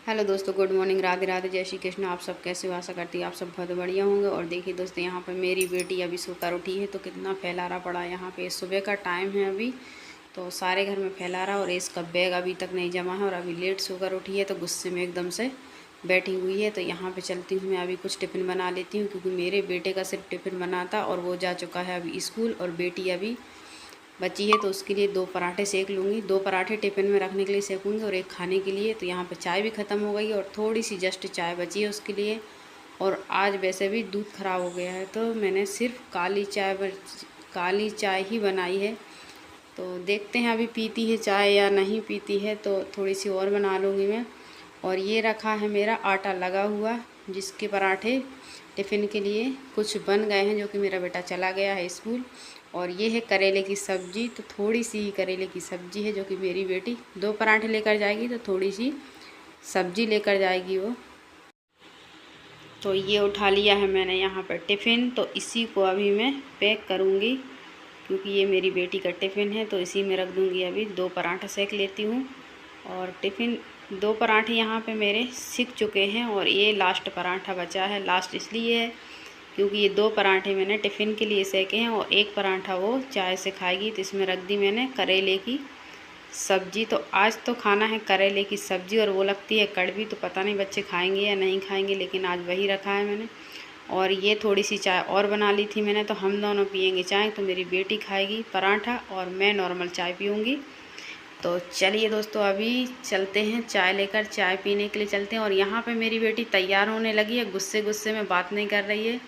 Hello दोस्तों, good morning, Radhe Radhe, जय श्री कृष्ण। आप सब कैसे हो? आशा करती है आप सब बहुत बढ़िया होंगे। और देखिए दोस्तों, यहाँ पर मेरी बेटी अभी सोकर उठी है तो कितना फैलारा पड़ा है यहाँ पे। सुबह का टाइम है अभी, तो सारे घर में फैलारा और इसका बैग अभी तक नहीं जमा है और अभी लेट सोकर उठी है तो गुस्से में एकदम से बैठी हुई है। तो यहाँ पे चलती हूँ, मैं अभी कुछ टिफ़िन बना लेती हूँ क्योंकि मेरे बेटे का सिर्फ टिफ़िन बना था और वो जा चुका है अभी स्कूल, और बेटी अभी बची है तो उसके लिए 2 पराठे सेक लूँगी। 2 पराठे टिफ़िन में रखने के लिए सेकूँगी और एक खाने के लिए। तो यहाँ पे चाय भी ख़त्म हो गई और थोड़ी सी जस्ट चाय बची है उसके लिए। और आज वैसे भी दूध ख़राब हो गया है तो मैंने सिर्फ काली चाय ही बनाई है। तो देखते हैं अभी पीती है चाय या नहीं पीती है, तो थोड़ी सी और बना लूँगी मैं। और ये रखा है मेरा आटा लगा हुआ, जिसके पराठे टिफ़िन के लिए कुछ बन गए हैं, जो कि मेरा बेटा चला गया है स्कूल। और ये है करेले की सब्ज़ी, तो थोड़ी सी ही करेले की सब्ज़ी है जो कि मेरी बेटी 2 पराठे लेकर जाएगी तो थोड़ी सी सब्ज़ी लेकर जाएगी वो। तो ये उठा लिया है मैंने यहाँ पर टिफ़िन, तो इसी को अभी मैं पैक करूँगी क्योंकि ये मेरी बेटी का टिफ़िन है। तो इसी में रख दूँगी। अभी 2 पराठा सेक लेती हूँ और टिफ़िन 2 पराठे यहाँ पे मेरे सिक चुके हैं और ये लास्ट पराठा बचा है। लास्ट इसलिए है क्योंकि ये 2 पराठे मैंने टिफ़िन के लिए सेके हैं और एक पराठा वो चाय से खाएगी। तो इसमें रख दी मैंने करेले की सब्ज़ी। तो आज तो खाना है करेले की सब्ज़ी और वो लगती है कड़वी, तो पता नहीं बच्चे खाएंगे या नहीं खाएंगे, लेकिन आज वही रखा है मैंने। और ये थोड़ी सी चाय और बना ली थी मैंने, तो हम दोनों पियेंगे चाय। तो मेरी बेटी खाएगी पराठा और मैं नॉर्मल चाय पीऊँगी। तो चलिए दोस्तों, अभी चलते हैं चाय लेकर, चाय पीने के लिए चलते हैं। और यहाँ पे मेरी बेटी तैयार होने लगी है, गुस्से गुस्से में बात नहीं कर रही है।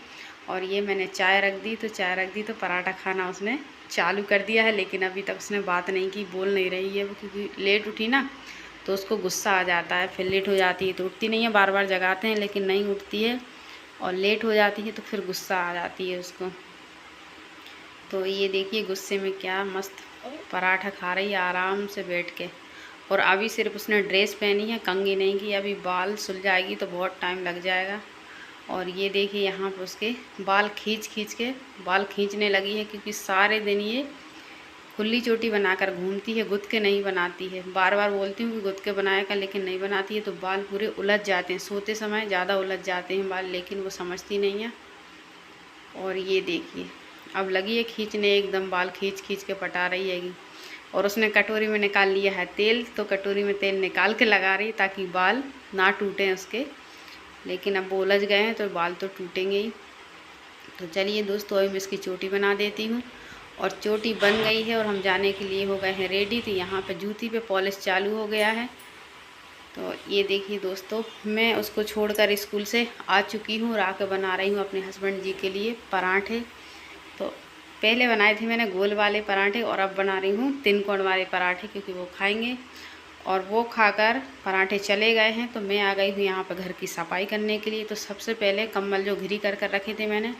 और ये मैंने चाय रख दी, तो पराठा खाना उसने चालू कर दिया है, लेकिन अभी तक उसने बात नहीं की, बोल नहीं रही है वो, क्योंकि लेट उठी ना तो उसको गुस्सा आ जाता है। फिर लेट हो जाती है तो उठती नहीं है, बार बार जगाते हैं लेकिन नहीं उठती है, और लेट हो जाती है तो फिर गुस्सा आ जाती है उसको। तो ये देखिए गुस्से में क्या मस्त पराठा खा रही है आराम से बैठ के। और अभी सिर्फ उसने ड्रेस पहनी है, कंघी नहीं की। अभी बाल सुलझाएगी तो बहुत टाइम लग जाएगा। और ये देखिए यहाँ पर उसके बाल बाल खींचने लगी है, क्योंकि सारे दिन ये खुली चोटी बनाकर घूमती है, गुत्थे नहीं बनाती है। बार बार बोलती हूँ कि गुत्थे बनाया कर, लेकिन नहीं बनाती है तो बाल पूरे उलझ जाते हैं। सोते समय ज़्यादा उलझ जाते हैं बाल, लेकिन वो समझती नहीं है। और ये देखिए अब लगी है खींचने, एकदम बाल खींच खींच के पटा रही हैगी। और उसने कटोरी में निकाल लिया है तेल, तो कटोरी में तेल निकाल के लगा रही ताकि बाल ना टूटें उसके। लेकिन अब वो उलझ गए हैं तो बाल तो टूटेंगे ही। तो चलिए दोस्तों, अभी मैं इसकी चोटी बना देती हूँ। और चोटी बन गई है और हम जाने के लिए हो गए हैं रेडी। तो यहाँ पे जूती पे पॉलिश चालू हो गया है। तो ये देखिए दोस्तों, मैं उसको छोड़कर स्कूल से आ चुकी हूँ और आके बना रही हूँ अपने हस्बैंड जी के लिए पराठे। तो पहले बनाए थे मैंने गोल वाले पराठे और अब बना रही हूँ 3 कोण वाले पराठे, क्योंकि वो खाएंगे। और वो खाकर पराठे चले गए हैं तो मैं आ गई हूँ यहाँ पर घर की सफाई करने के लिए। तो सबसे पहले कंबल जो घिरी कर कर रखे थे मैंने,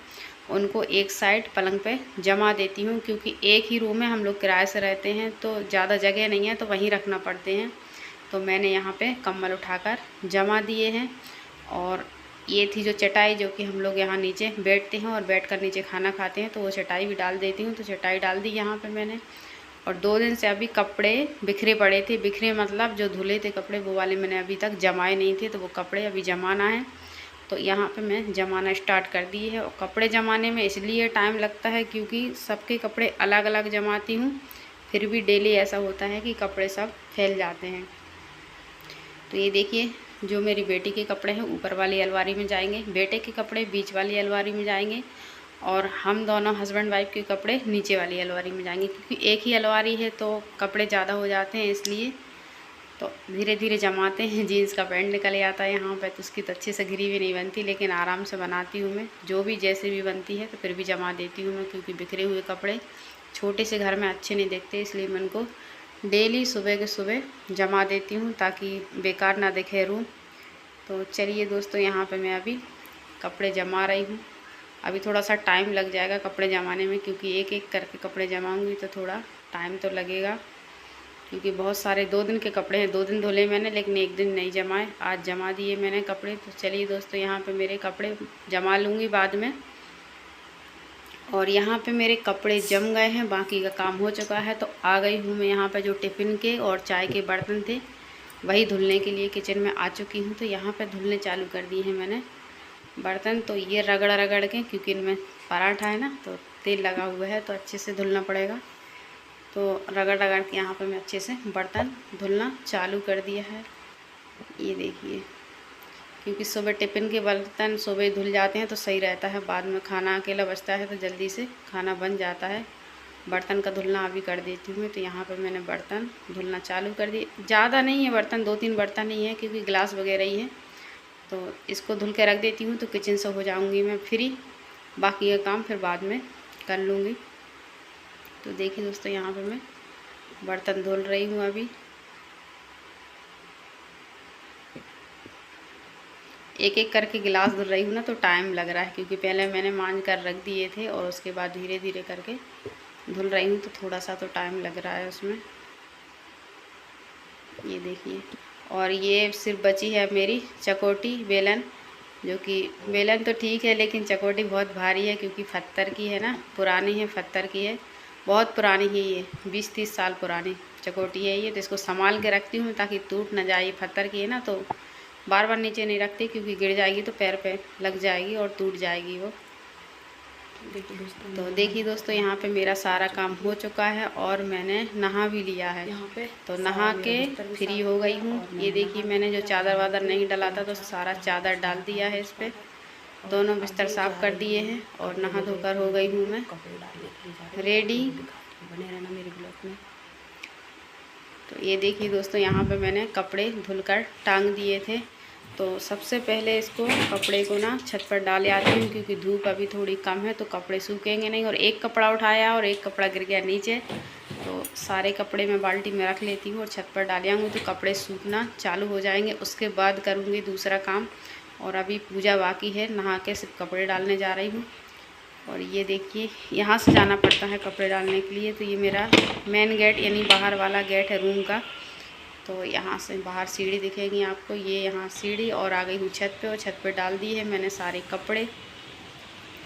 उनको एक साइड पलंग पे जमा देती हूँ, क्योंकि एक ही रूम में हम लोग किराए से रहते हैं तो ज़्यादा जगह नहीं है, तो वहीं रखना पड़ते हैं। तो मैंने यहाँ पे कंबल उठाकर जमा दिए हैं। और ये थी जो चटाई, जो कि हम लोग यहाँ नीचे बैठते हैं और बैठकर नीचे खाना खाते हैं, तो वो चटाई भी डाल देती हूँ। तो चटाई डाल दी यहाँ पे मैंने। और 2 दिन से अभी कपड़े बिखरे पड़े थे, बिखरे मतलब जो धुले थे कपड़े, वो वाले मैंने अभी तक जमाए नहीं थे, तो वो कपड़े अभी जमाना है। तो यहाँ पे मैं जमाना स्टार्ट कर दी है। और कपड़े जमाने में इसलिए टाइम लगता है क्योंकि सबके कपड़े अलग अलग जमाती हूँ, फिर भी डेली ऐसा होता है कि कपड़े सब फैल जाते हैं। तो ये देखिए, जो मेरी बेटी के कपड़े हैं ऊपर वाली अलमारी में जाएंगे, बेटे के कपड़े बीच वाली अलमारी में जाएंगे, और हम दोनों हस्बैंड वाइफ के कपड़े नीचे वाली अलमारी में जाएंगे, क्योंकि एक ही अलमारी है तो कपड़े ज़्यादा हो जाते हैं इसलिए। तो धीरे धीरे जमाते हैं। जीन्स का पैंट निकल आता है यहाँ पर, तो उसकी तो अच्छे से घिरी भी नहीं बनती, लेकिन आराम से बनाती हूँ मैं, जो भी जैसे भी बनती है तो फिर भी जमा देती हूँ मैं, क्योंकि बिखरे हुए कपड़े छोटे से घर में अच्छे नहीं दिखते, इसलिए मैं उनको डेली सुबह के सुबह जमा देती हूँ ताकि बेकार ना दिखे रूम। तो चलिए दोस्तों, यहाँ पे मैं अभी कपड़े जमा रही हूँ। अभी थोड़ा सा टाइम लग जाएगा कपड़े जमाने में, क्योंकि एक एक करके कपड़े जमाऊँगी तो थोड़ा टाइम तो लगेगा, क्योंकि बहुत सारे 2 दिन के कपड़े हैं। 2 दिन धुले मैंने, लेकिन एक दिन नहीं जमाए, आज जमा दिए मैंने कपड़े। तो चलिए दोस्तों, यहाँ पे मेरे कपड़े जमा लूँगी बाद में। और यहाँ पे मेरे कपड़े जम गए हैं, बाकी का काम हो चुका है। तो आ गई हूँ मैं यहाँ पे, जो टिफ़िन के और चाय के बर्तन थे वही धुलने के लिए किचन में आ चुकी हूँ। तो यहाँ पे धुलने चालू कर दिए हैं मैंने बर्तन। तो ये रगड़ रगड़ के, क्योंकि इनमें पराठा है ना तो तेल लगा हुआ है तो अच्छे से धुलना पड़ेगा। तो रगड़ रगड़ के यहाँ पे मैं अच्छे से बर्तन धुलना चालू कर दिया है। ये देखिए, क्योंकि सुबह टिफ़िन के बर्तन सुबह धुल जाते हैं तो सही रहता है, बाद में खाना अकेला बचता है तो जल्दी से खाना बन जाता है। बर्तन का धुलना अभी कर देती हूँ। तो यहाँ पर मैंने बर्तन धुलना चालू कर दिए। ज़्यादा नहीं है बर्तन, 2-3 बर्तन ही है, क्योंकि गिलास वगैरह ही है। तो इसको धुल के रख देती हूँ तो किचन से हो जाऊँगी मैं फ्री। बाकी का काम फिर बाद में कर लूँगी। तो देखिए दोस्तों, यहाँ पर मैं बर्तन धुल रही हूँ अभी। एक एक करके गिलास धुल रही हूँ ना तो टाइम लग रहा है, क्योंकि पहले मैंने मांज कर रख दिए थे और उसके बाद धीरे धीरे करके धुल रही हूँ तो थोड़ा सा तो टाइम लग रहा है उसमें। ये देखिए, और ये सिर्फ बची है मेरी चकोटी बेलन, जो कि बेलन तो ठीक है लेकिन चकोटी बहुत भारी है, क्योंकि पत्थर की है ना, पुरानी है, पत्थर की है, बहुत पुरानी है ये, 20-30 साल पुरानी चकोटी है ये। तो इसको संभाल के रखती हूँ ताकि टूट ना जाए। पत्थर की है ना तो बार बार नीचे नहीं रखती, क्योंकि गिर जाएगी तो पैर पे लग जाएगी और टूट जाएगी वो। तो देखिए दोस्तों, यहाँ पे मेरा सारा काम हो चुका है और मैंने नहा भी लिया है। यहाँ पे तो नहा के फ्री हो गई हूँ। ये देखिए, मैंने जो चादर वादर नहीं डाला था तो सारा चादर डाल दिया है इस पर। दोनों बिस्तर साफ़ कर दिए हैं और नहा धोकर हो गई हूँ मैं रेडी। बने रहना मेरे ब्लॉग में। तो ये देखिए दोस्तों, यहाँ पे मैंने कपड़े धुलकर टांग दिए थे। तो सबसे पहले इसको कपड़े को ना छत पर डाले आती हूँ, क्योंकि धूप अभी थोड़ी कम है तो कपड़े सूखेंगे नहीं। और एक कपड़ा उठाया और एक कपड़ा गिर गया नीचे, तो सारे कपड़े मैं बाल्टी में रख लेती हूँ और छत पर डाले आऊँगी तो कपड़े सूखना चालू हो जाएंगे। उसके बाद करूँगी दूसरा काम। और अभी पूजा बाकी है, नहा के सिर्फ कपड़े डालने जा रही हूँ। और ये देखिए, यहाँ से जाना पड़ता है कपड़े डालने के लिए। तो ये मेरा मेन गेट यानी बाहर वाला गेट है रूम का। तो यहाँ से बाहर सीढ़ी दिखेगी आपको, ये यहाँ सीढ़ी, और आ गई हूँ छत पे। और छत पे डाल दिए हैं मैंने सारे कपड़े।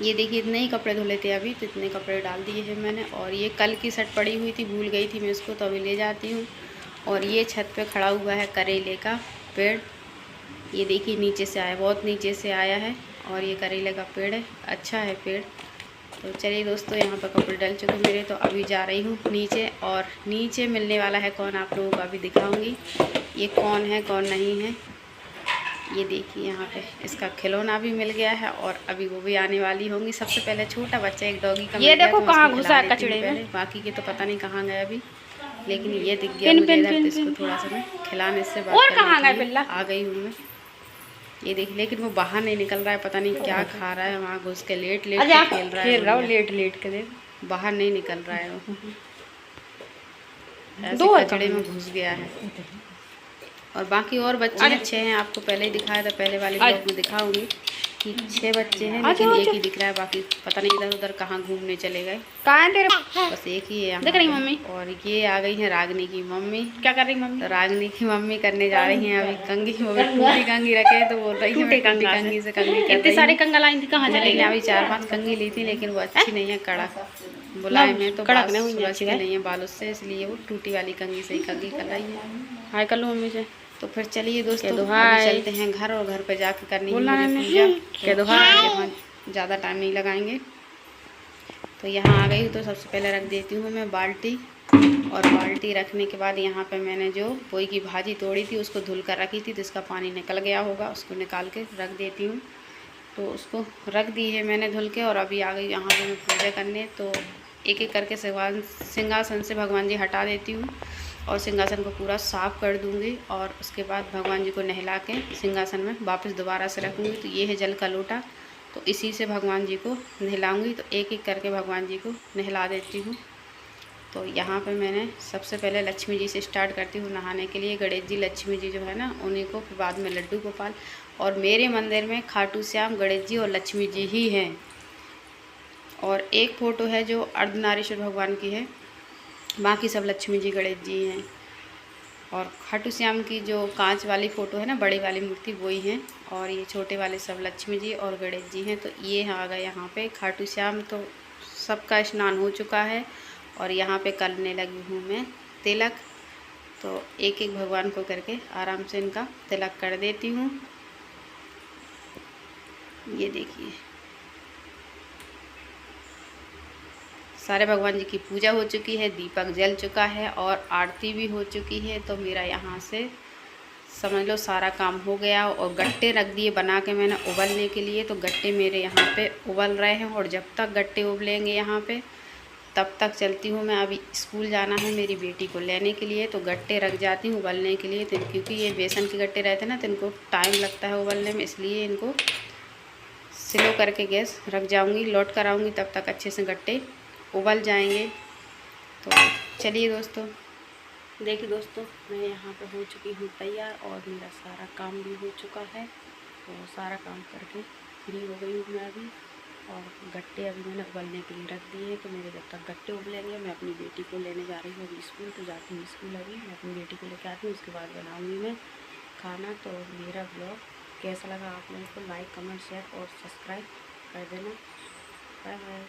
ये देखिए, इतने ही कपड़े धुले थे अभी, तो इतने कपड़े डाल दिए हैं मैंने। और ये कल की शर्ट पड़ी हुई थी, भूल गई थी मैं इसको, तो अभी ले जाती हूँ। और ये छत पे खड़ा हुआ है करेले का पेड़। ये देखिए, नीचे से आया, बहुत नीचे से आया है, और ये करेले का पेड़ है, अच्छा है पेड़। तो चलिए दोस्तों, यहाँ पर कपड़े डल चुके मेरे, तो अभी जा रही हूँ नीचे। और नीचे मिलने वाला है कौन, आप लोगों को अभी दिखाऊंगी ये कौन है कौन नहीं है। ये देखिए, यहाँ पे इसका खिलौना भी मिल गया है और अभी वो भी आने वाली होंगी। सबसे पहले छोटा बच्चा एक डॉगी का, ये देखो कहाँ घुसा कचड़े में, बाकी के तो पता नहीं कहाँ गए अभी, लेकिन ये दिख गया मुझे इधर। तो इसको थोड़ा सा मैं खिलाने से आ गई हूँ मैं। ये देख, लेकिन वो बाहर नहीं निकल रहा है, पता नहीं क्या खा रहा है वहाँ घुस के, लेट लेट के खेल रहा है, लेट लेट के बाहर नहीं निकल रहा है वो, ऐसे कचड़े में घुस गया है। और बाकी और बच्चे अच्छे हैं, आपको पहले ही दिखाया था, पहले वाले ब्लॉग में दिखाऊंगी कि 6 बच्चे हैं, लेकिन एक ही दिख रहा है, बाकी पता नहीं इधर उधर कहाँ घूमने चले गए। कहाँ है तेरे? बस एक ही है यहाँ देख रही मम्मी। और ये आ गई है रागनी की मम्मी। क्या कर रही मम्मी? तो रागनी की मम्मी करने जा रही हैं अभी कंघी। वो भी टूटी कंघी रखे तो बोल रही है कंघी से कंघी। इतने सारे कंघा लाई थी, कहाँ चले गए? अभी 4-5 कंघी ली थी, लेकिन वो अच्छी नहीं है, कड़क बुलाए में तो कड़क नहीं है बाल उससे, इसलिए वो टूटी वाली कंघी से ही कंघी कर रही है। हाय कर लो मम्मी से। तो फिर चलिए दोस्तों, चलते हैं घर, और घर पे जाके करनी है पूजा। यहाँ ज़्यादा टाइम नहीं लगाएंगे। तो यहाँ आ गई, तो सबसे पहले रख देती हूँ मैं बाल्टी। और बाल्टी रखने के बाद यहाँ पे मैंने जो पोई की भाजी तोड़ी थी उसको धुल कर रखी थी, तो इसका पानी निकल गया होगा, उसको निकाल के रख देती हूँ। तो उसको रख दी है मैंने धुल के। और अभी आ गई यहाँ पे मैं पूजा करने। तो एक एक करके सिंहासन से भगवान जी हटा देती हूँ और सिंहासन को पूरा साफ़ कर दूँगी। और उसके बाद भगवान जी को नहला के सिंहासन में वापस दोबारा से रखूँगी। तो ये है जल का लोटा, तो इसी से भगवान जी को नहलाऊँगी। तो एक एक करके भगवान जी को नहला देती हूँ। तो यहाँ पे मैंने सबसे पहले लक्ष्मी जी से स्टार्ट करती हूँ नहाने के लिए। गणेश जी, लक्ष्मी जी जो है ना, उन्हीं को, फिर बाद में लड्डू गोपाल। और मेरे मंदिर में खाटू श्याम, गणेश जी और लक्ष्मी जी ही हैं। और एक फ़ोटो है जो अर्धनारीश्वर भगवान की है, बाकी सब लक्ष्मी जी गणेश जी हैं। और खाटू श्याम की जो कांच वाली फ़ोटो है ना, बड़ी वाली मूर्ति, वही हैं। और ये छोटे वाले सब लक्ष्मी जी और गणेश जी हैं। तो ये आ गए यहाँ पे खाटू श्याम। तो सबका स्नान हो चुका है और यहाँ पे करने लगी हूँ मैं तिलक। तो एक एक भगवान को करके आराम से इनका तिलक कर देती हूँ। ये देखिए सारे भगवान जी की पूजा हो चुकी है, दीपक जल चुका है और आरती भी हो चुकी है। तो मेरा यहाँ से समझ लो सारा काम हो गया। और गट्टे रख दिए बना के मैंने उबलने के लिए। तो गट्टे मेरे यहाँ पे उबल रहे हैं और जब तक गट्टे उबलेंगे यहाँ पे तब तक चलती हूँ मैं। अभी स्कूल जाना है मेरी बेटी को लेने के लिए, तो गट्टे रख जाती हूँ उबलने के लिए। तो क्योंकि ये बेसन के गट्टे रहते हैं ना, तो इनको टाइम लगता है उबलने में, इसलिए इनको स्लो करके गैस रख जाऊँगी। लौट कर आऊँगी तब तक अच्छे से गट्टे उबल जाएंगे। तो चलिए दोस्तों, देखिए दोस्तों मैं यहाँ पे हो चुकी हूँ तैयार और मेरा सारा काम भी हो चुका है। तो सारा काम करके फ्री हो गई हूँ मैं अभी। और गट्टे अभी मैंने उबलने के लिए रख दिए हैं। तो मेरे जब तक गट्टे उबलेंगे मैं अपनी बेटी को लेने जा रही हूँ अभी स्कूल। तो जाती हूँ स्कूल अभी, मैं अपनी बेटी को लेकर आती हूँ, उसके बाद बनाऊँगी मैं खाना। तो मेरा ब्लॉग कैसा लगा आप लोगों को लाइक कमेंट शेयर और सब्सक्राइब कर देना। Bye bye.